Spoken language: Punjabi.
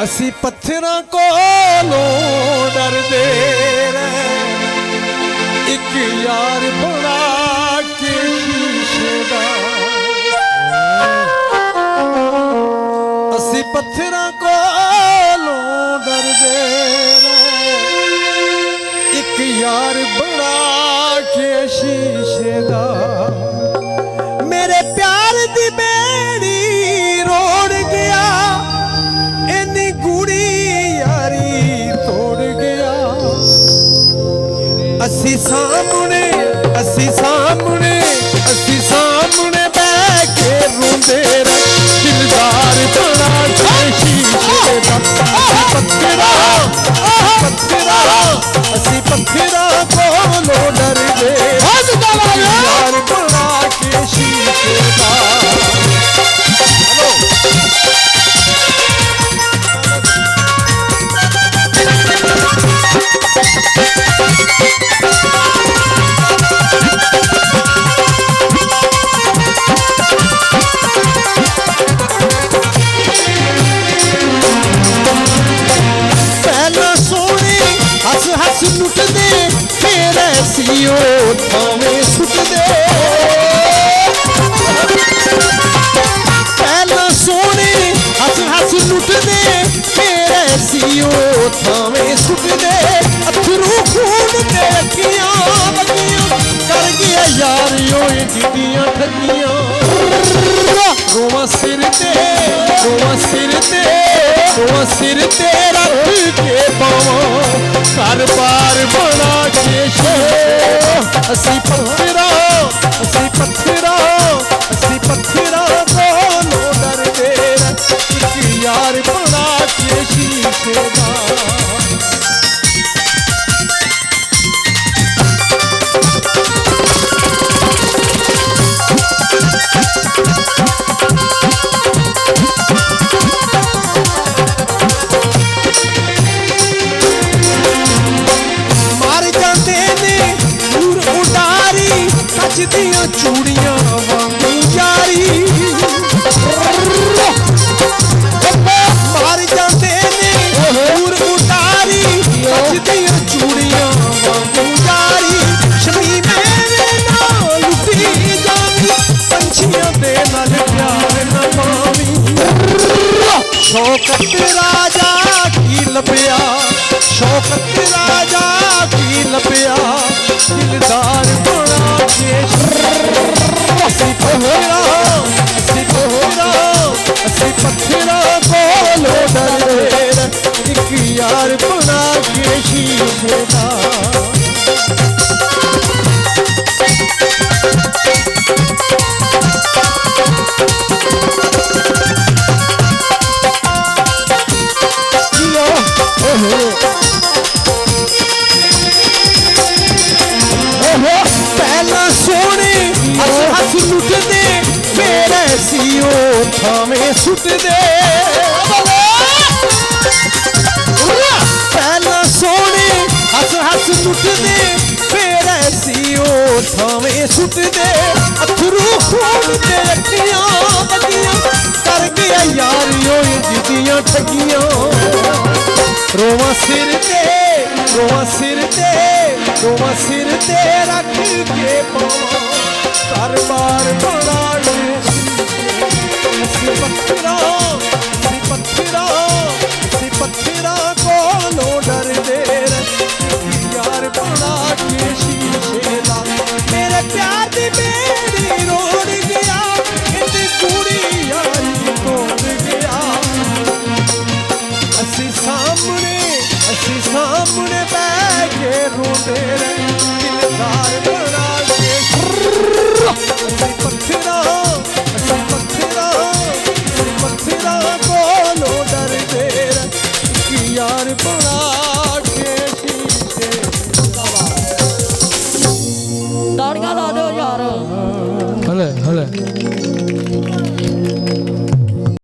ਅਸੀਂ ਪੱਥਰਾਂ ਕੋਲੋਂ ਡਰਦੇ ਰਹੇ, ਇੱਕ ਯਾਰ ਬਣਾ ਕੇ ਸ਼ੀਸ਼ੇ ਦਾ। ਅਸੀਂ ਪੱਥਰਾਂ ਕੋਲੋਂ ਡਰਦੇ ਰਹੇ, ਇੱਕ ਯਾਰ ਬਣਾ ਕੇ ਸ਼ੀਸ਼ੇ ਦਾ। ਮੇਰੇ ਪਿਆਰ ਦੀ ਬੇੜੀ ਰੋੜ ਗਿਆ, ਇੰਨੀ ਗੂੜੀ ਯਾਰੀ ਤੋੜ ਗਿਆ। ਅਸੀਂ ਸਾਹਮਣੇ ਬਹਿ ਕੇ ਰੋਂਦੇ ਰਹੇ, ਦਿਲਦਾਰ ਬਣਾ ਕੇ ਸ਼ੀਸ਼ੇ ਦਾ। ਅਸੀਂ ਪੱਥਰਾਂ ਕੋਲੋਂ ਡਰਦੇ, ਯਾਰ ਬਣਾ ਕੇ ਸ਼ੀਸ਼ੇ ਦਾ। ਲੁੱਟਦੇ ਫੇਰ ਅਸੀਂ ਉਹ ਥਾਵੇਂ ਸੁੱਟਦੇ। ਪਹਿਲਾਂ ਸੋਹਣੇ ਹੱਸ ਲੁੱਟਦੇ ਫੇਰ ਅਸੀਂ ਉਹ ਥਾਵੇਂ ਸੁੱਟਦੇ। ਅਥਰੂ ਖੂਨ ਤੇ ਅੱਖੀਆਂ ਵਗੀਆਂ ਕਰ ਗਿਆ ਯਾਰ ਓਏ ਜਿੱਦੀਆਂ ਠੱਗੀਆਂ। ਰੋਵਾਂ ਸਿਰ ਤੇ ਰੱਖ ਕੇ ਪਾਵਾਂ, ਘਰ-ਬਾਰ ਬਣਾ ਕੇ ਸ਼ਹਿਰ। ਅਸੀਂ ਪੱਥਰਾਂ ਕੋਲੋਂ ਡਰਦੇ, ਇੱਕ ਯਾਰ ਬਣਾ ਕੇ ਸ਼ੀਸ਼ੇ ਦਾ। ਦੀਆਂ ਚੂੜੀਆਂ ਵਾਂਗੂ ਯਾਰੀ ਮਾਰ ਜਾਂਦੇ ਨੇ ਦੂਰ ਉਤਾਰੀ, ਦੀਆਂ ਚੂੜੀਆਂ ਵਾਂਗੂ ਯਾਰੀ। ਸ਼ਮੀ ਮੇਰੇ ਨਾਲ ਲੁੱਟੀ ਜਾਵੀ, ਪੰਛੀਆਂ ਦੇ ਨਾਲ ਪਿਆਰ ਨਾ ਪਾਵੀ। ਸ਼ੌਕਤ ਰਾਜਾ ਕੀ ਲੱਭਿਆ, ਸ਼ੌਕਤ ਰਾਜਾ ਕੀ ਲੱਭਿਆ, ਦਿਲਦਾਰ ਬਣਾ ਕੇ। ਅਸੀਂ ਪੱਥਰਾਂ ਕੋਲੋਂ ਡਰਦੇ, ਇੱਕ ਯਾਰ ਬਣਾ ਕੇ ਸ਼ੀਸ਼ੇ ਦਾ। ਪਹਿਲਾਂ ਸੋਹਣੇ ਹੱਸ ਲੁੱਟਦੇ ਫੇਰ ਅਸੀਂ ਉਹ ਥਾਵੇਂ ਸੁੱਟਦੇ। ਪਹਿਲਾਂ ਸੋਹਣੇ ਹੱਸ ਲੁੱਟਦੇ ਫੇਰ ਅਸੀਂ ਉਹ ਥਾਵੇਂ ਸੁੱਟਦੇ। ਅਥਰੂ ਖੂਨ ਤੇ ਅੱਖੀਆਂ ਵਗੀਆਂ ਕਰ ਗਿਆ ਯਾਰ ਓਏ ਜਿੱਦੀਆਂ ਠੱਗੀਆਂ। ਰੋਵਾਂ ਸਿਰ ਤੇ ਰੱਖ ਕੇ ਪਾਵਾਂ, ਘਰ-ਬਾਰ ਬਣਾ ਕੇ ਸ਼ੀਸ਼ੇ। ਅਸੀਂ ਪੱਥਰਾਂ ਕੋਲੋਂ ਡਰਦੇ, ਯਾਰ ਬਣਾ ਕੇ ਸ਼ੀਸ਼ੇ ਦਾ। ਮੇਰੇ ਪਿਆਰ ਦੀ ਬੇੜੀ ਰੋੜ ਗਿਆ, ਇੰਨੀ ਗੂੜੀ ਯਾਰੀ ਤੋੜ ਗਿਆ। ਅਸੀਂ ਸਾਹਮਣੇ ਬਹਿ ਕੇ ਰੋਂਦੇ ਰਹੇ, ਦਿਲਦਾਰ ਬਣਾ ਕੇ। ਅਸੀਂ ਪੱਥਰਾਂ ਕੋਲੋਂ ਡਰਦੇ, ਇੱਕ ਯਾਰ ਬਣਾ